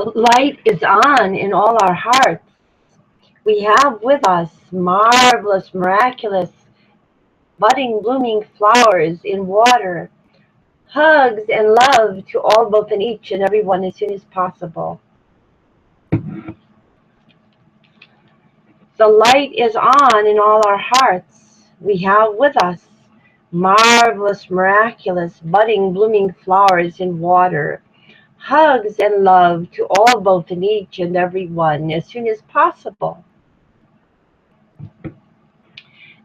The light is on in all our hearts. We have with us marvelous, miraculous, budding, blooming flowers in water. Hugs and love to all, both and each and every one as soon as possible. The light is on in all our hearts. We have with us marvelous, miraculous, budding, blooming flowers in water. Hugs and love to all, both and each and every one as soon as possible.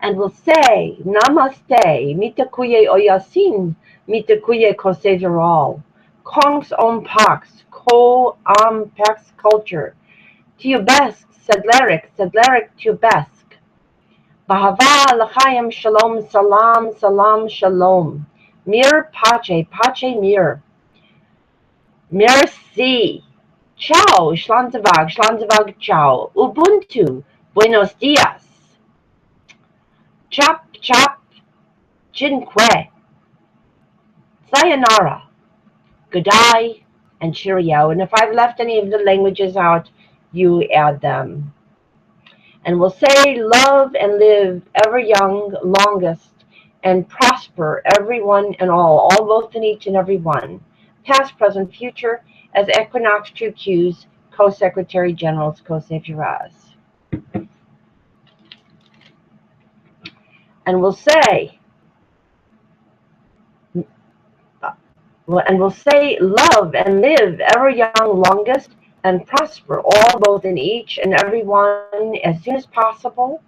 And we'll say, Namaste, mitakuye oyasin, mitakuye koseveral, kongs om pax, ko am pax culture, tiubesk, sedleric tiubesk, bahava l'chaim shalom, salam, salam, shalom, mir pace, pace mir, merci, ciao, schlanzevag, ciao, ubuntu, buenos dias, chop, jinque, sayonara, goodbye, and cheerio. And if I've left any of the languages out, you add them. And we'll say, love and live ever young, longest, and prosper everyone and all both and each and every one, past, present, future, as Equinox True Q's Co-Secretary General's Co-Savior's. And we'll say, love and live ever young, longest, and prosper all, both in each and every one as soon as possible,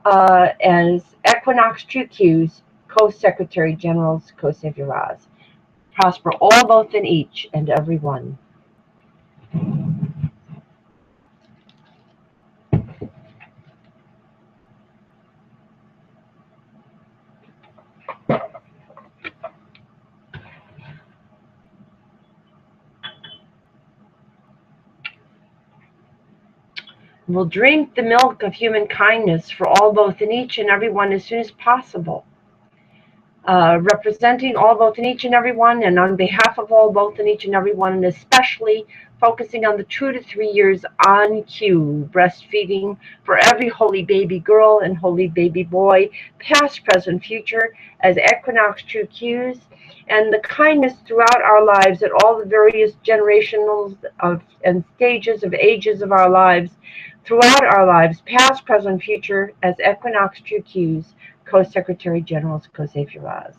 as Equinox True Q's Co-Secretary General's Co-Savior's. Prosper all, both in each and every one. We'll drink the milk of human kindness for all, both and each and every one as soon as possible. Representing all, both and each and every one, and on behalf of all, both and each and every one, and especially focusing on the 2 to 3 years on cue breastfeeding for every holy baby girl and holy baby boy, past, present, future, as Equinox True Q's, and the kindness throughout our lives at all the various generational and stages of ages of our lives, throughout our lives, past, present, future, as Equinox True Q's Co-Secretary General's Co-Savior's.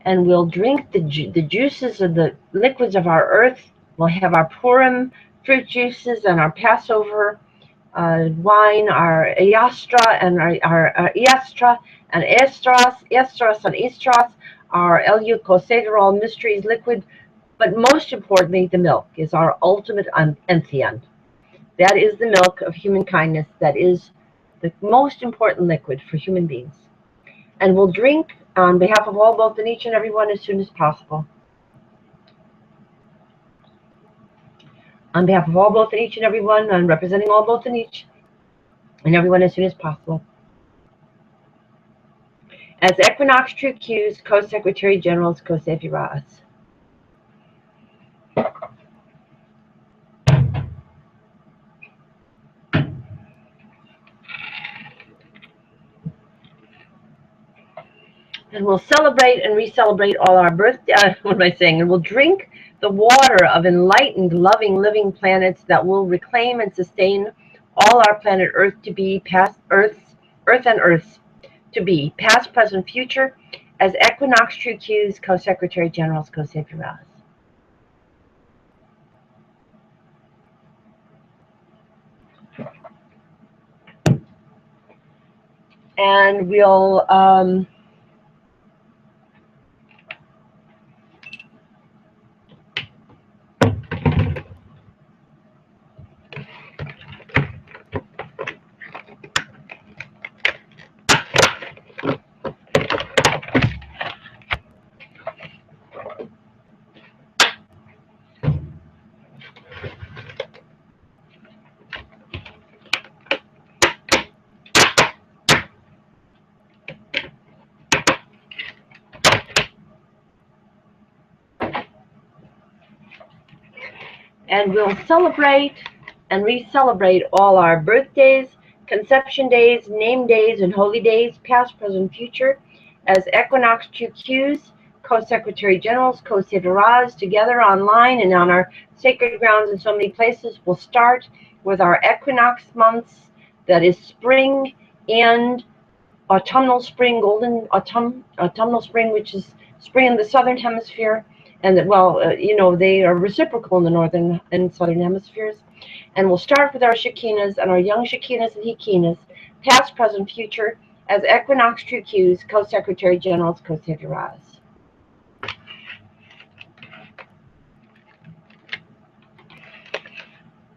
And we'll drink the juices of the liquids of our earth. We'll have our Purim fruit juices and our Passover wine, our Yastra and our Yastra and Estras, our Elu Kosedrol Mysteries liquid, but most importantly, the milk is our ultimate entheon. That is the milk of human kindness. That is the most important liquid for human beings. And we'll drink on behalf of all, both and each and every one as soon as possible. On behalf of all, both and each and every one, and representing all, both and each and everyone as soon as possible. As Equinox True Q's Co-Secretary General's Co-Savior's. And we'll celebrate and re-celebrate all our birthday, what am I saying? And we'll drink the water of enlightened, loving, living planets that will reclaim and sustain all our planet Earth to be, past Earth and Earths to be, past, present, future, as Equinox True Q's Co-Secretary General's Co-Savior's. And we'll And we'll celebrate and re-celebrate all our birthdays, conception days, name days, and holy days, past, present, future, as Equinox 2Qs, Co-Secretary Generals, Co-SZT, together online and on our sacred grounds in so many places. We'll start with our equinox months, that is spring and autumnal spring, autumnal spring, which is spring in the southern hemisphere, and well, you know, they are reciprocal in the northern and southern hemispheres. And we'll start with our Shekinahs and our young Shekinahs and Hekinahs, past, present, future, as Equinox 2Qs, Co-Secretary Generals, Co-SZT.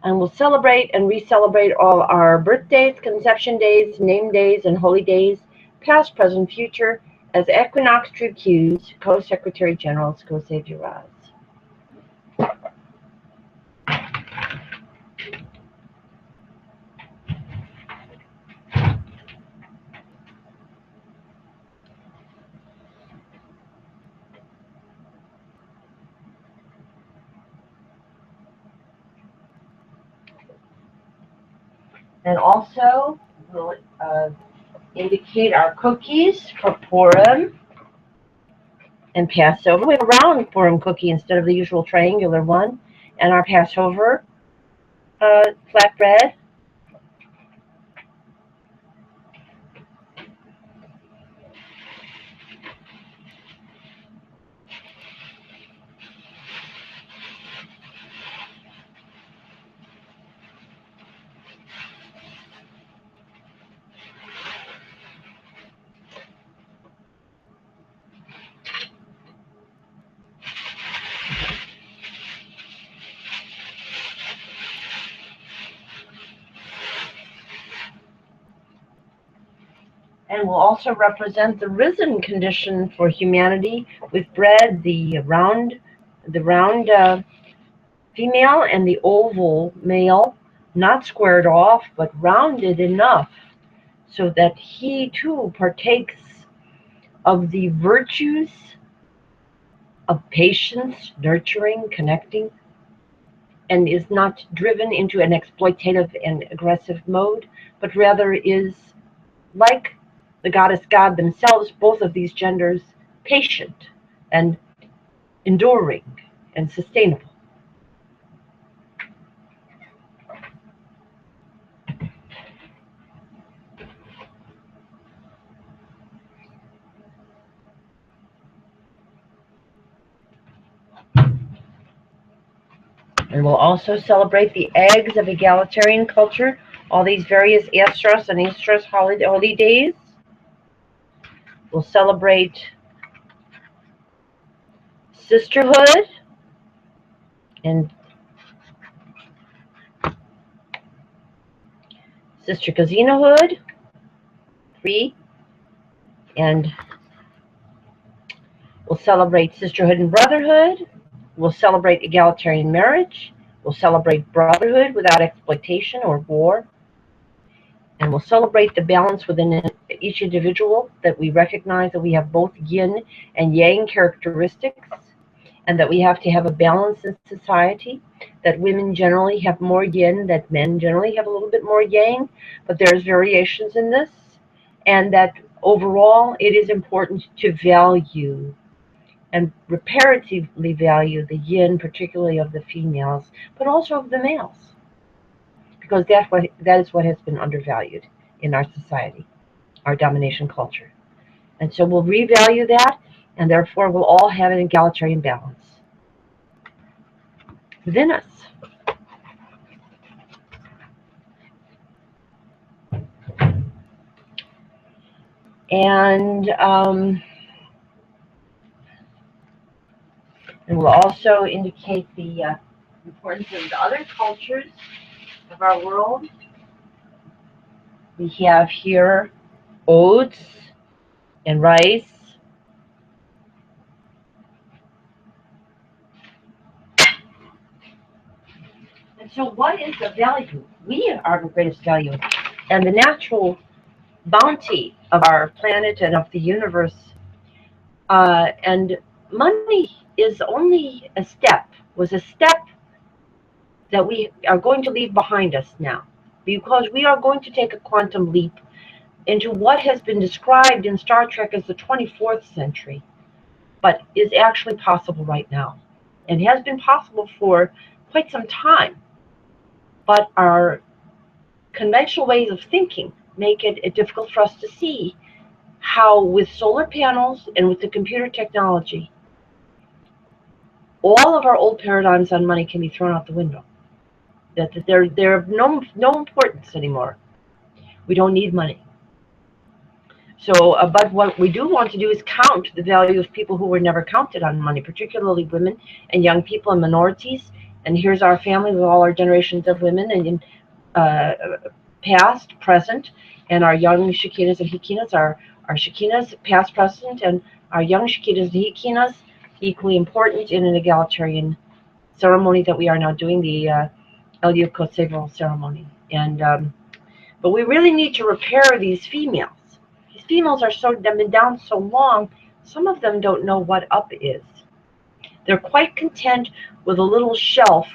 And we'll celebrate and re-celebrate all our birthdays, conception days, name days, and holy days, past, present, future, as Equinox 2Qs, Co-Secretary Generals, Co-SZT. And also, we'll indicate our cookies for Purim and Passover. We have a round Purim cookie instead of the usual triangular one, and our Passover flatbread. And will also represent the risen condition for humanity with bread, the round female and the oval male, not squared off, but rounded enough so that he too partakes of the virtues of patience, nurturing, connecting, and is not driven into an exploitative and aggressive mode, but rather is like the goddess God themselves, both of these genders, patient and enduring and sustainable. And we'll also celebrate the eggs of egalitarian culture, all these various AGESZ and EARTHSZ holy days. We'll celebrate sisterhood and sister Kazinahood, 3, and we'll celebrate sisterhood and brotherhood. We'll celebrate egalitarian marriage. We'll celebrate brotherhood without exploitation or war. And we'll celebrate the balance within each individual, that we recognize that we have both yin and yang characteristics, and that we have to have a balance in society, that women generally have more yin, that men generally have a little bit more yang, but there's variations in this, and that overall it is important to value and reparatively value the yin, particularly of the females, but also of the males, because that is what has been undervalued in our society, our domination culture. And so we'll revalue that, and therefore we'll all have an egalitarian balance within us. And we'll also indicate the importance of the other cultures of our world. We have here oats and rice. And so what is the value? We are the greatest value. And the natural bounty of our planet and of the universe. And money is only a step, was a step that we are going to leave behind us now, because we are going to take a quantum leap into what has been described in Star Trek as the 24th century, but is actually possible right now, and has been possible for quite some time. But our conventional ways of thinking make it difficult for us to see how, with solar panels and with the computer technology, all of our old paradigms on money can be thrown out the window. That they're of no importance anymore. We don't need money. So, but what we do want to do is count the value of people who were never counted on money, particularly women and young people and minorities. And here's our family with all our generations of women, and past, present, and our young Shekinahs and Hekinahs, our Shekinahs, past, present, and our young Shekinahs and Hekinahs, equally important in an egalitarian ceremony that we are now doing, the Elio-Kosevo ceremony. And but we really need to repair these females. These females are they've been down so long, some of them don't know what up is. They're quite content with a little shelf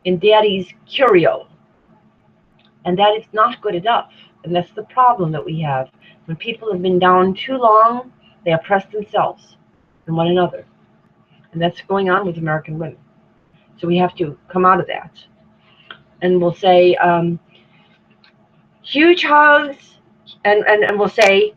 in daddy's curio, and that is not good enough. And that's the problem that we have. When people have been down too long, they oppress themselves and one another. And that's going on with American women. So we have to come out of that. And we'll say, huge hugs, and we'll say,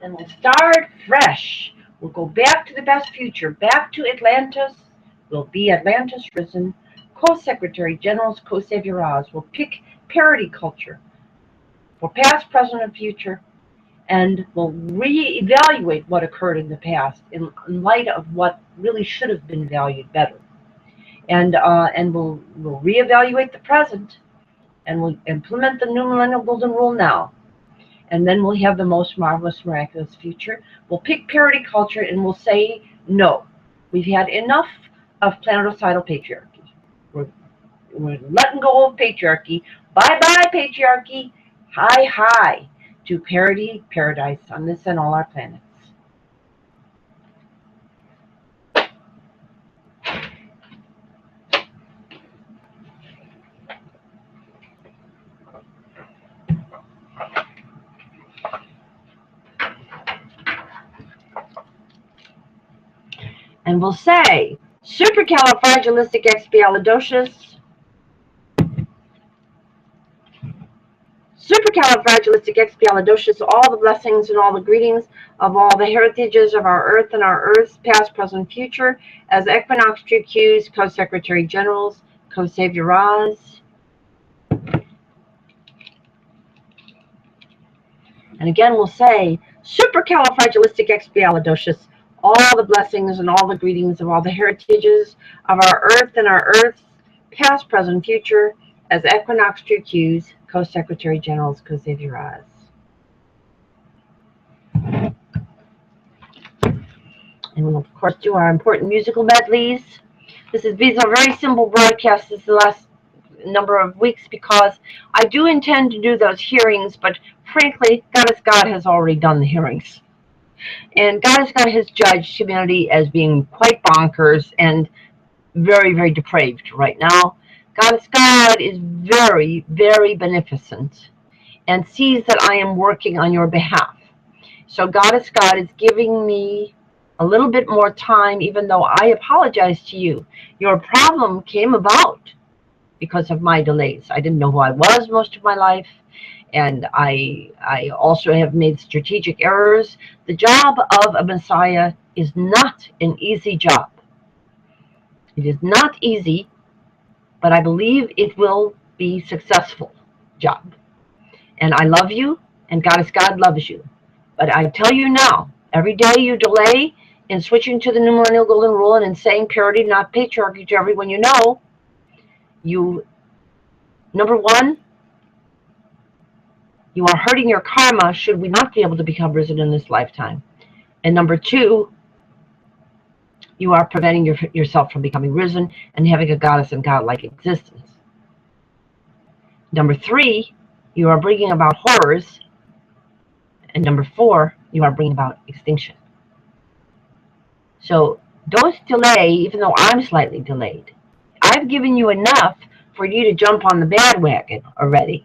and we'll start fresh. We'll go back to the best future, back to Atlantis. We'll be Atlantis risen, co-secretary generals, co-saviorahs. We'll pick parity culture for past, present, and future, and we'll reevaluate what occurred in the past in light of what really should have been valued better. And we'll reevaluate the present, and we'll implement the new millennial golden rule now. And then we'll have the most marvelous, miraculous future. We'll pick parity culture, and we'll say, no, we've had enough of planeticidal patriarchy. We're letting go of patriarchy. Bye-bye, patriarchy. Hi to parity, paradise on this and all our planets. And we'll say, supercalifragilisticexpialidocious, all the blessings and all the greetings of all the heritages of our earth and our earth's past, present, future, as Equinox True Qs, co-secretary generals, SZTATE. And again, we'll say, supercalifragilisticexpialidocious, all the blessings and all the greetings of all the heritages of our earth and our earths, past, present, future, as equinox true cues, co-secretary generals, SZTATE. And we'll, of course, do our important musical medleys. These are very simple broadcasts. This is the last number of weeks because I do intend to do those hearings, but frankly, Goddess God has already done the hearings. And Goddess God has judged humanity as being quite bonkers and very, very depraved right now. Goddess God is very, very beneficent and sees that I am working on your behalf. So Goddess God is giving me a little bit more time, even though I apologize to you. Your problem came about because of my delays. I didn't know who I was most of my life, and I also have made strategic errors. The job of a Messiah is not an easy job. It is not easy, but I believe it will be a successful job. And I love you, and Goddess God loves you. But I tell you now, every day you delay in switching to the New Millennial Golden Rule and in saying purity, not patriarchy to everyone you know, number one, you are hurting your karma should we not be able to become risen in this lifetime. And number two, you are preventing yourself from becoming risen and having a goddess and godlike existence. Number three, you are bringing about horrors. And number four, you are bringing about extinction. So don't delay, even though I'm slightly delayed. I've given you enough for you to jump on the bandwagon already.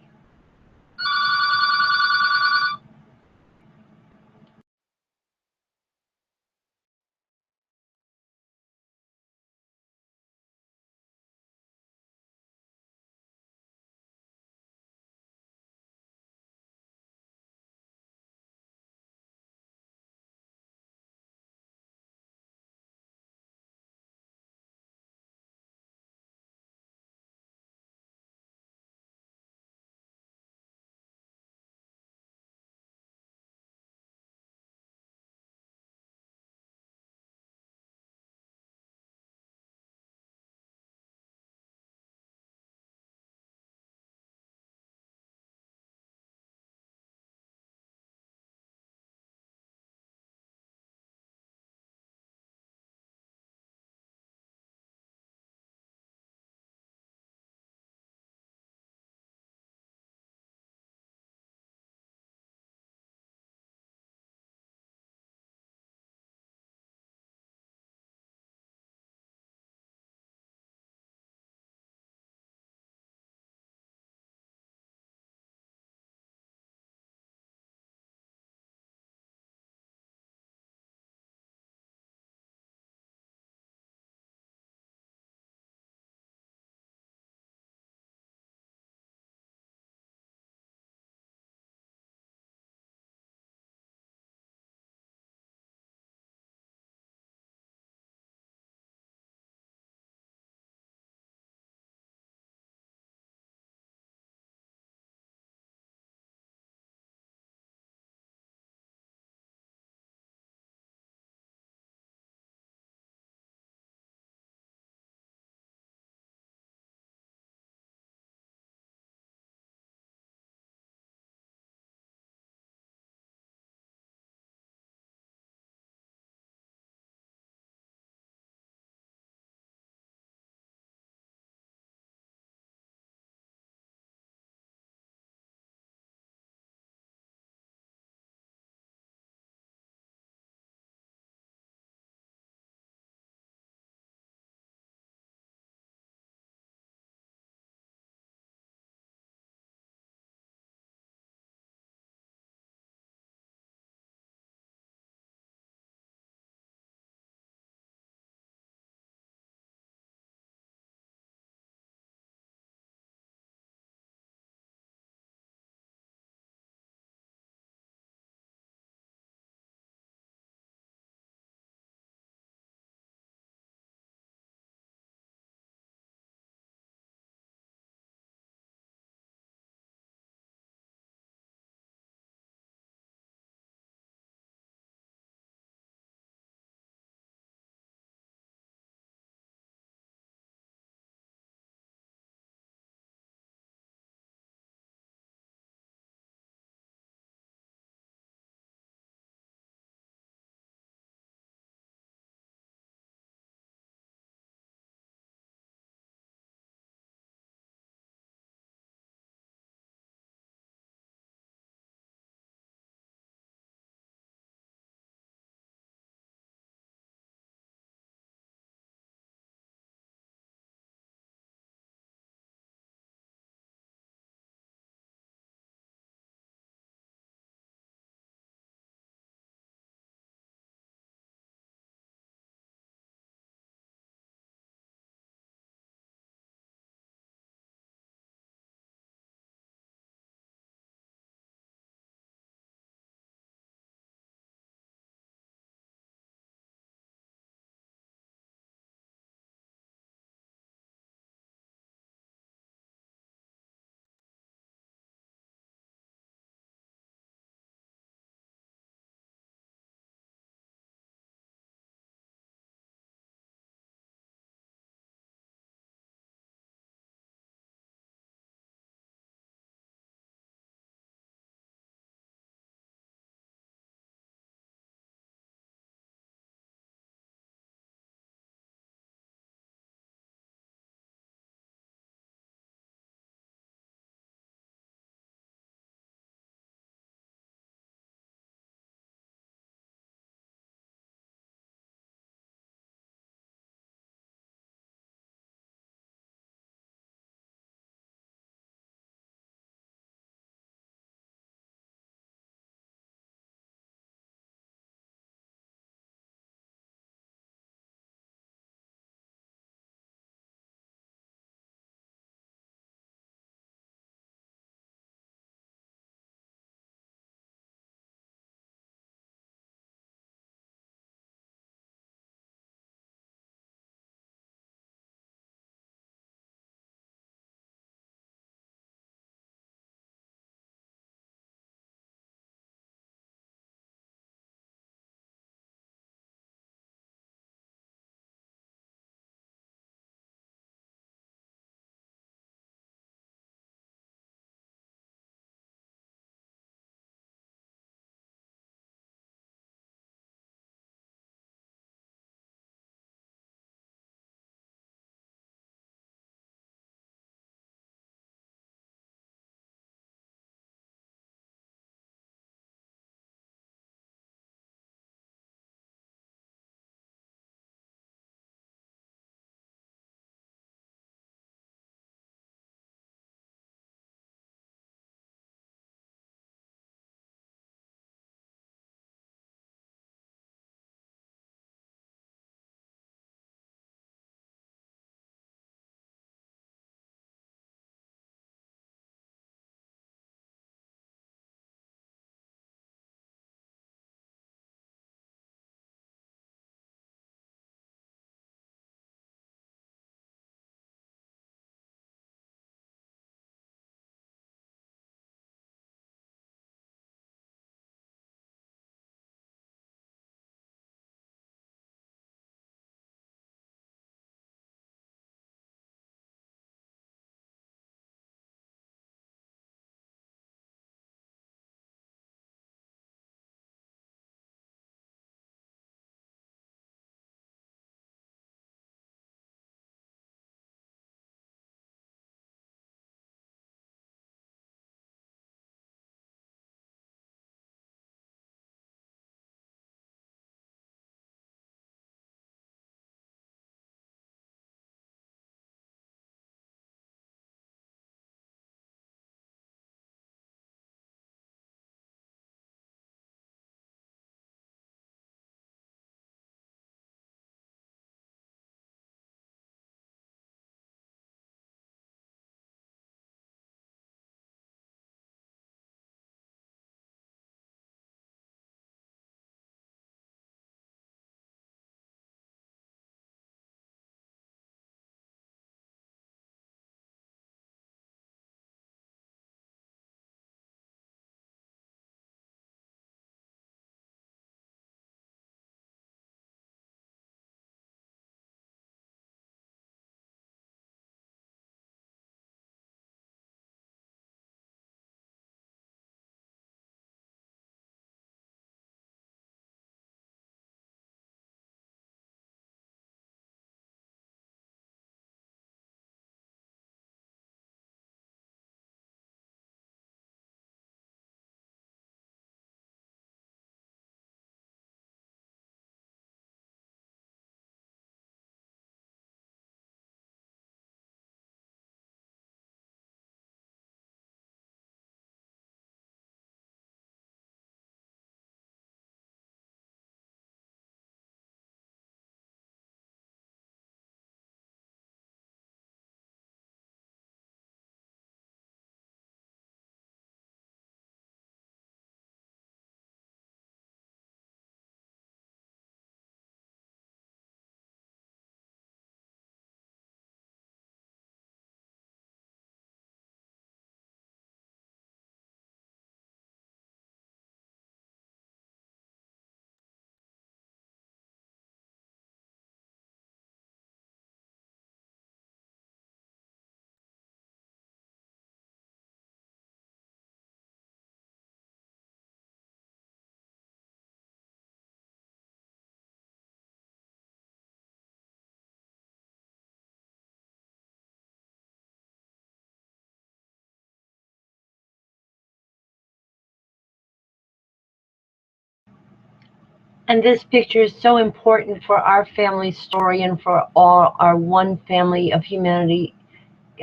And this picture is so important for our family story and for all our one family of humanity,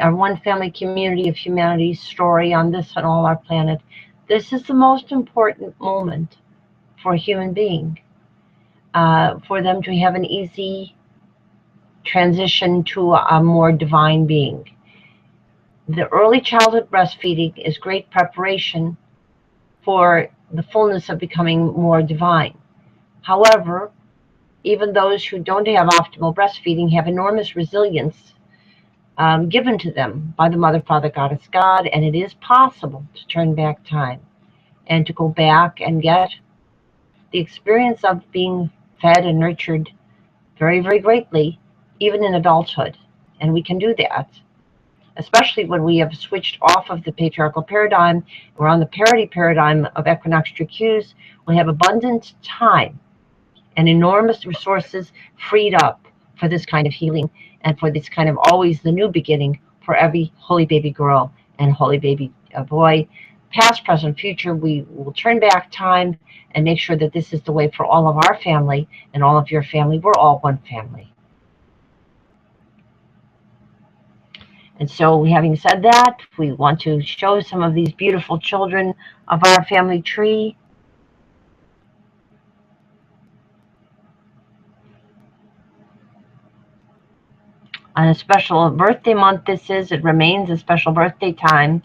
our one family community of humanity story on this and all our planet. This is the most important moment for a human being, for them to have an easy transition to a more divine being. The early childhood breastfeeding is great preparation for the fullness of becoming more divine. However, even those who don't have optimal breastfeeding have enormous resilience given to them by the Mother, Father, Goddess, God, and it is possible to turn back time and to go back and get the experience of being fed and nurtured very, very greatly, even in adulthood. And we can do that, especially when we have switched off of the patriarchal paradigm. We're on the parity paradigm of equinoctial cues. We have abundant time and enormous resources freed up for this kind of healing and for this kind of always the new beginning for every holy baby girl and holy baby boy. Past, present, future, we will turn back time and make sure that this is the way for all of our family and all of your family. We're all one family. And so, having said that, we want to show some of these beautiful children of our family tree. On a special birthday month this is, it remains a special birthday time.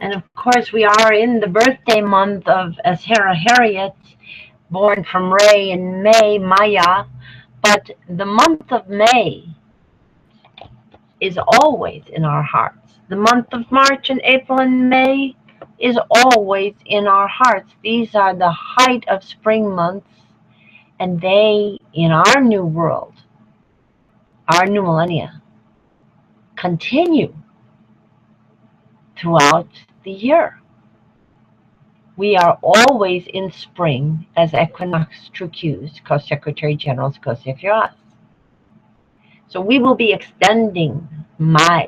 And of course, we are in the birthday month of Ashera Harriet, born from Ray in May, Maya. But the month of May is always in our hearts. The month of March and April and May is always in our hearts. These are the height of spring months, and they, in our new world, our new millennia, continue throughout the year. We are always in spring as Equinox Trucuse, Co-Secretary General's Co-Secretary. So we will be extending Maya,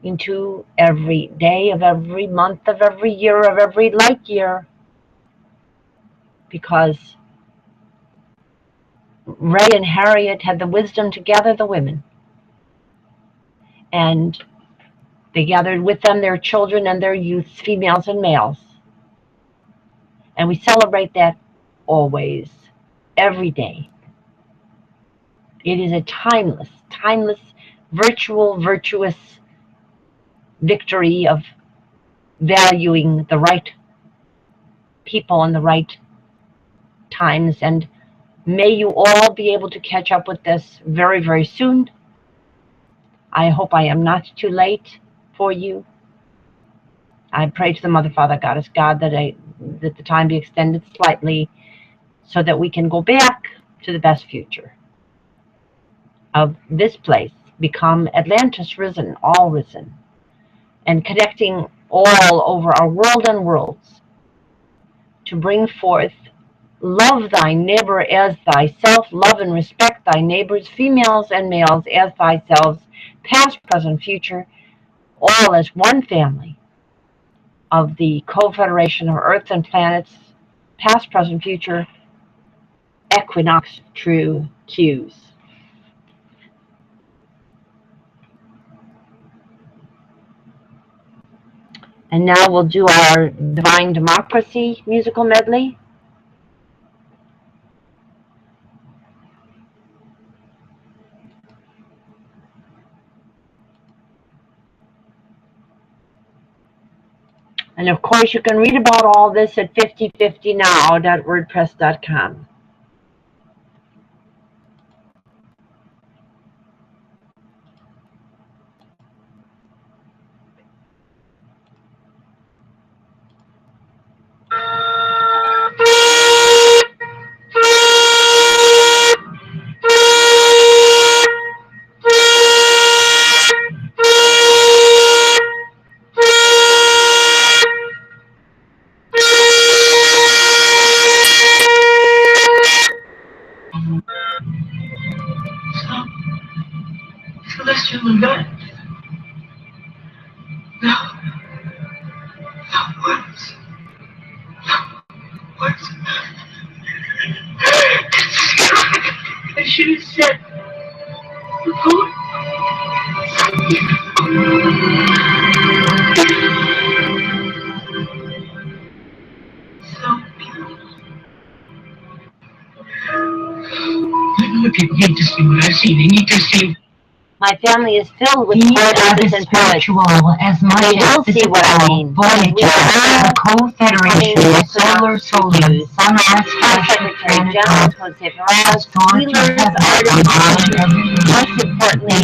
into every day of every month of every year of every light year, because Ray and Harriet had the wisdom to gather the women, and they gathered with them their children and their youths, females and males. And we celebrate that always, every day. It is a timeless, virtuous victory of valuing the right people and the right times. And may you all be able to catch up with this very, very soon. I hope I am not too late for you. I pray to the Mother, Father, Goddess, God that the time be extended slightly so that we can go back to the best future of this place, become Atlantis risen, all risen, and connecting all over our world and worlds to bring forth love thy neighbor as thyself, love and respect thy neighbors, females and males, as thyself, past, present, future, all as one family of the co-federation of earths and planets, past, present, future, Equinox True Cues. And now we'll do our Divine Democracy musical medley. And of course, you can read about all this at 5050now.wordpress.com. Celestial event. No. No words. No words. I should have said the poet. So beautiful. I know people hate to see what I've seen. They need to see. My family is filled with We poets are the and poets. spiritual as much They will as see what I physical mean. voyages, the co-federation of solar solars, sunrise, Secretary General Jose Perez, healers, artists, most importantly,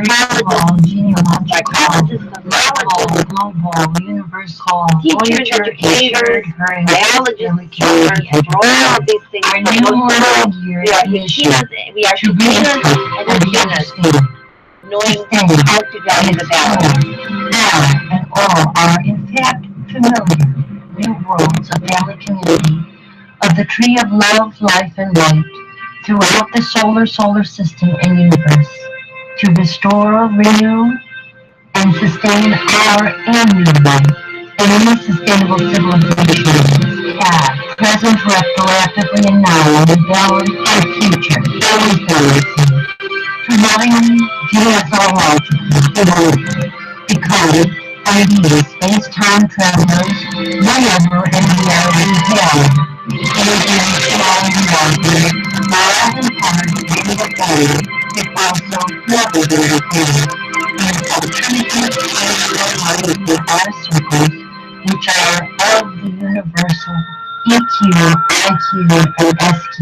anthropologists, psychologists, sociologists, global, universal, teachers, educators, biologists, swimmers, for all of these things. Our new We are Hishinas, we are Hishinas and Hishinas, knowing how to value the balance. Now and all are in fact familiar new worlds of family community, of the tree of love, life, and light throughout the solar system and universe, to restore, renew, and sustain our and new life, and any sustainable civilizations, past, present, retroactively, and now, and balance our future, to loving GSR because ideas, space-time travelers, whenever and wherever we can. Anything small and larger, mild and hard, and the body, is also never been recorded. And alternative and our circles, which are of the universal EQ, IQ, and SQ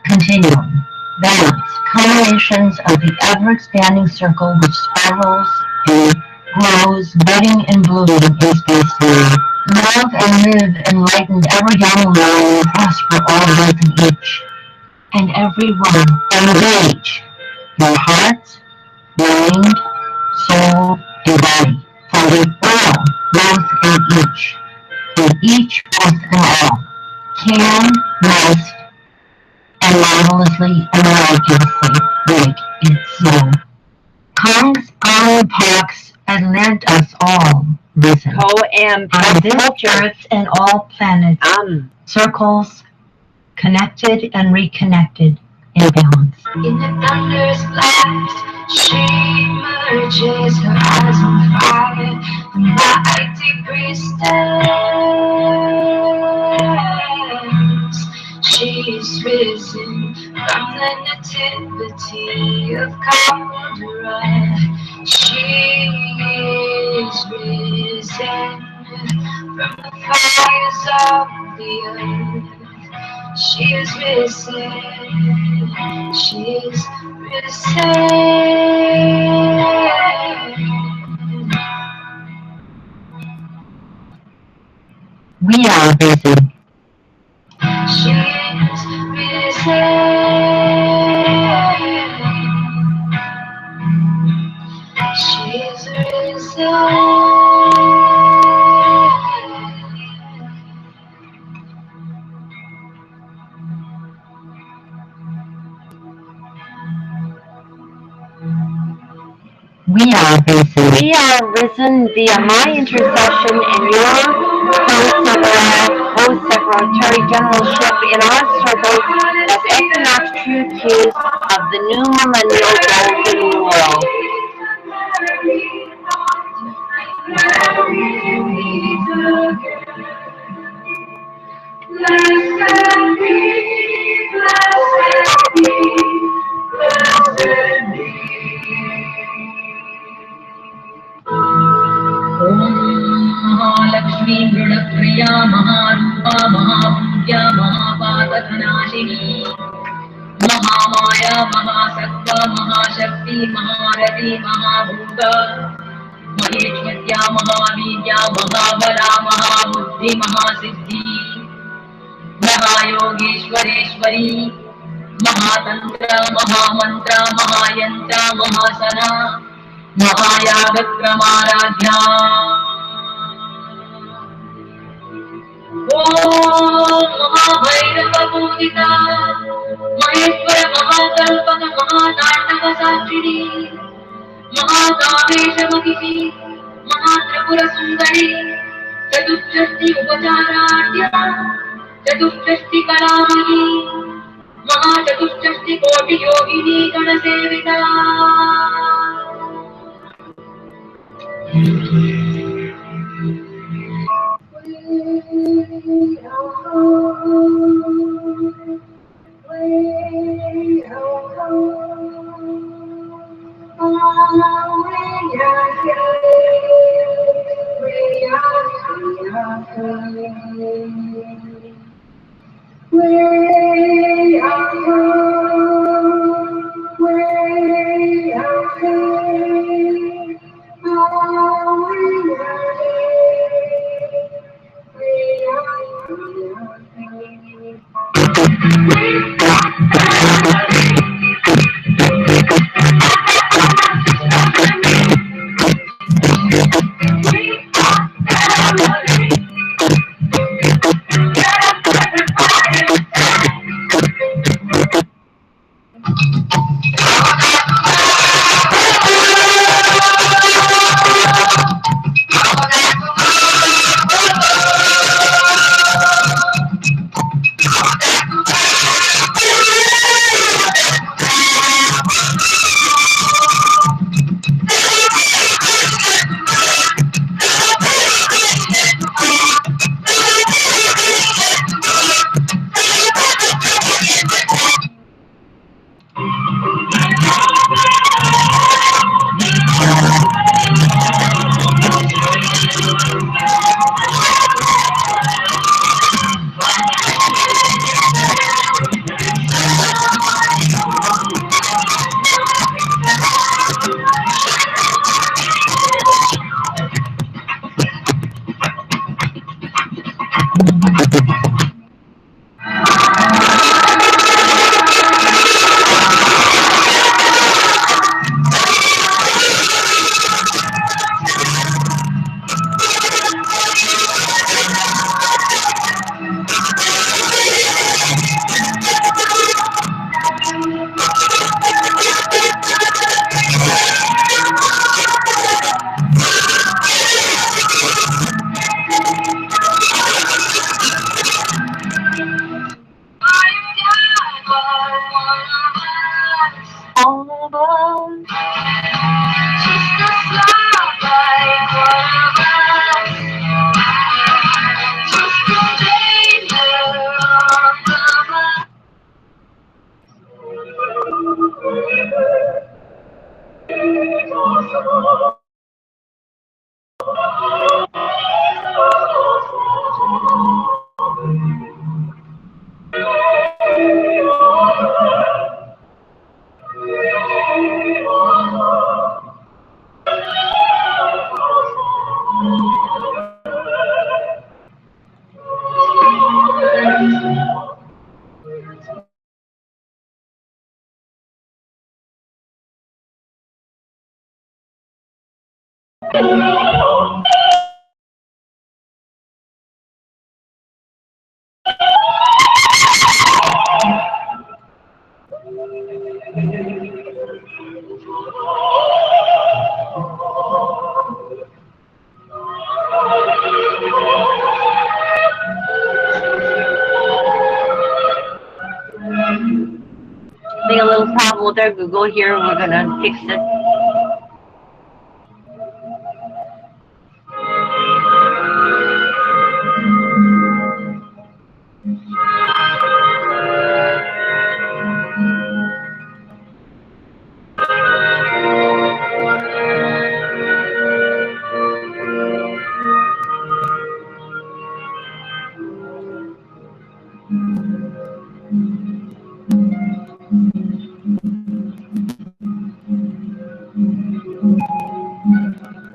continuum. Balance, combinations of the ever-expanding circle which spirals and grows, budding and blooming in space-time. Love and live enlightened ever young and prosper all life and each and every one. Engage your heart, mind, soul, and body. For we all, both and each, both and all, can, must, and marvelously and miraculously make it so. Kongs on Parks and led us all risen. Poem, On this earth and all planets, circles, connected and reconnected in balance. In the thunder's blast, she emerges, her eyes on fire, the mighty priestess. She's risen from the nativity of Kandra. She is risen from the fires of the earth. She is risen. She is risen. We are risen. She is risen. She is risen. We are risen. We are risen via my intercession and your co-secretary generalship in our circles as equinox true cues of the new millennial golden world. Blessed be, blessed be, blessed be. Mahalakshmi मृडप्रिया महारूपा महापूज्या महापातकनाशिनी Mahamaya महासत्ता महाशक्ति महारथी महाभूता महेश्वर्या महावीर्या महाबला महाबुद्धि महासिद्धि महायोगेश्वरेश्वरी महातंत्र महामंत्र महायंत्र महासना महायागक्रमाराध्या ओम महाभैरवपूजिता महेश्वर महाकल्पक महातांडव साक्षिणी महाकामेशमहिषी महात्रिपुरसुन्दरी चतुष्षष्टि उपचाराढ्या चतुष्षष्टि कलामयी महाचतुष्षष्टि कोटि योगिनी गणसेविता Just a smile like one of us. Just a stranger on the bus. Having a little problem with our Google here. We're gonna fix it.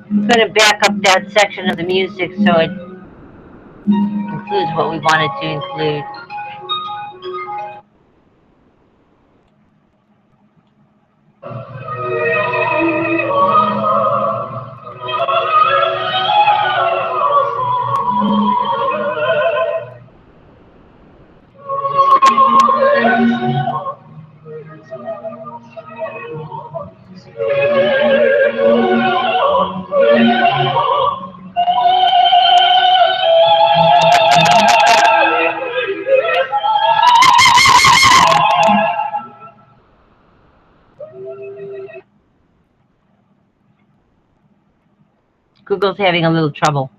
I'm going to back up that section of the music so it includes what we wanted to include. Google's having a little trouble.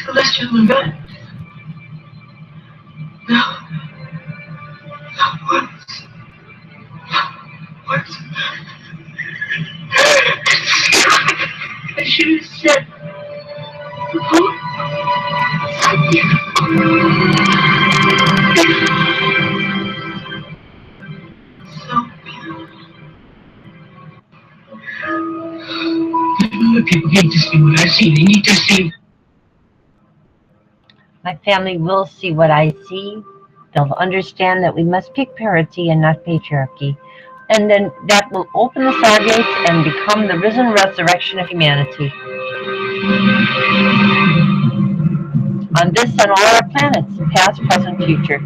Celestial events. What's I should have said people need to see what I see. They need to see. My family will see what I see. They'll understand that we must pick parity and not patriarchy. And then that will open the stargates and become the risen resurrection of humanity. On this and all our planets, past, present, future.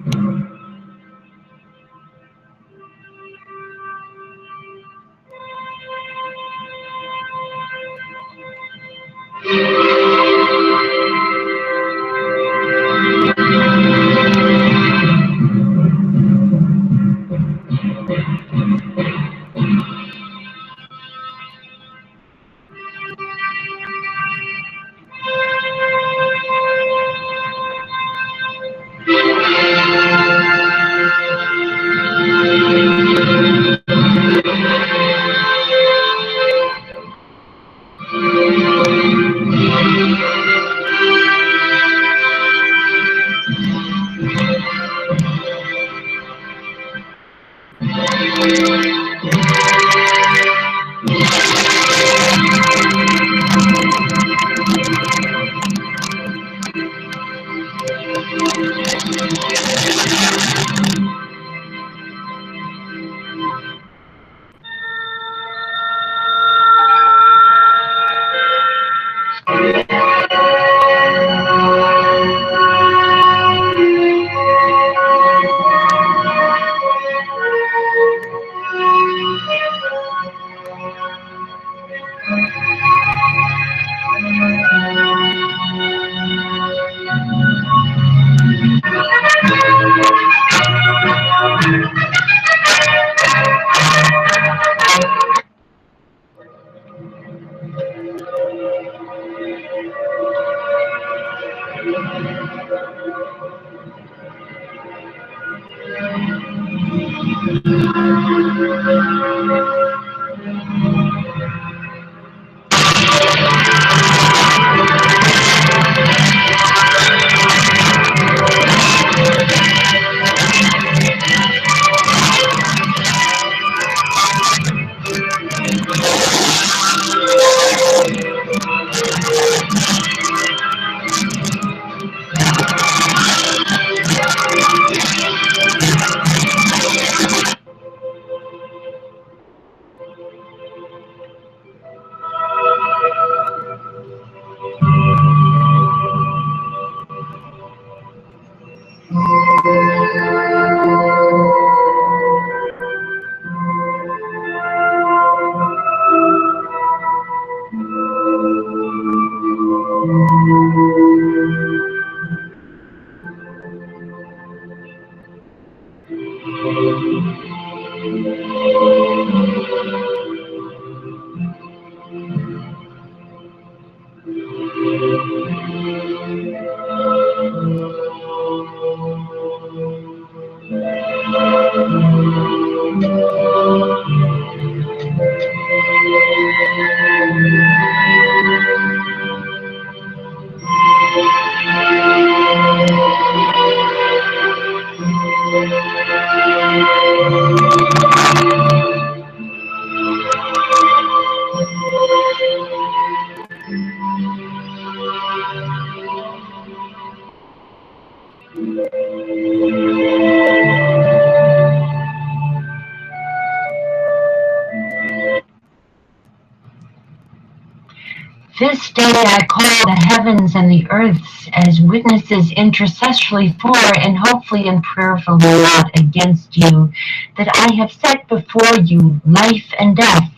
This day I call the heavens and the earths as witnesses intercessorily for and hopefully and prayerfully not against you, that I have set before you life and death,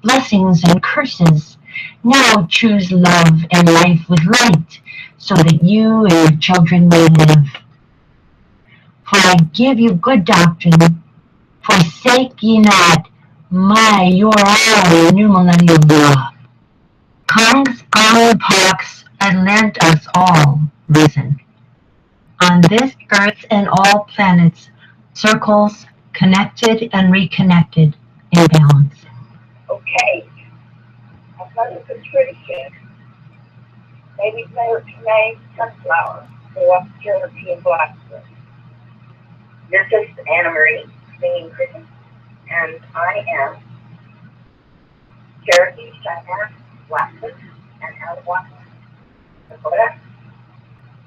blessings and curses. Now choose love and life with light, so that you and your children may live. For I give you good doctrine, forsake ye not your all new millennial law. Kongs alle parks and lent us all risen. On this earth and all planets, circles connected and reconnected in balance. Okay, I've got a patrician. Maybe May Sunflower, go up Cherokee and Blackfoot. This is Anna Marie singing Christmas, and I am Cherokee, Cheyenne, Blackfoot, and Anahuac, Dakota.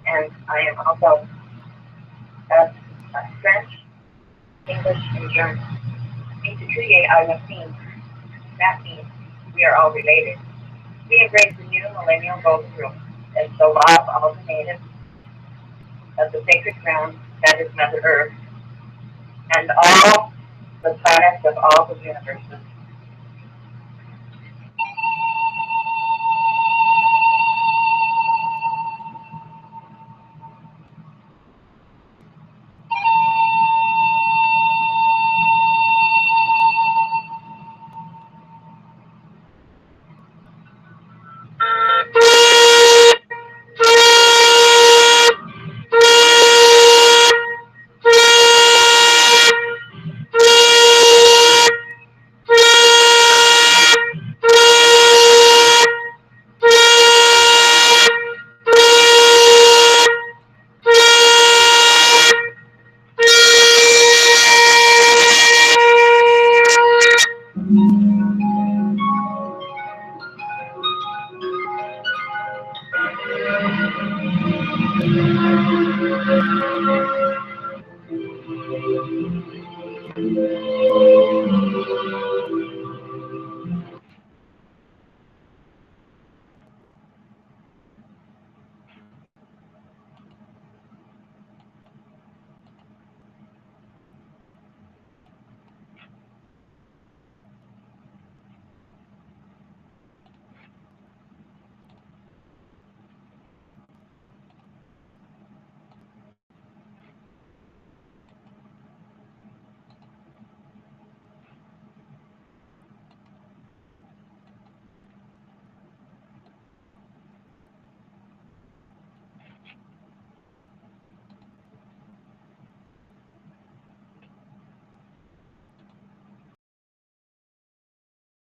And I am also French, English, and German. Intertrie I have seen. That means we are all related. We embrace the new millennial golden rule, and so love all the natives of the sacred ground that is Mother Earth, and all the planets of all the universes.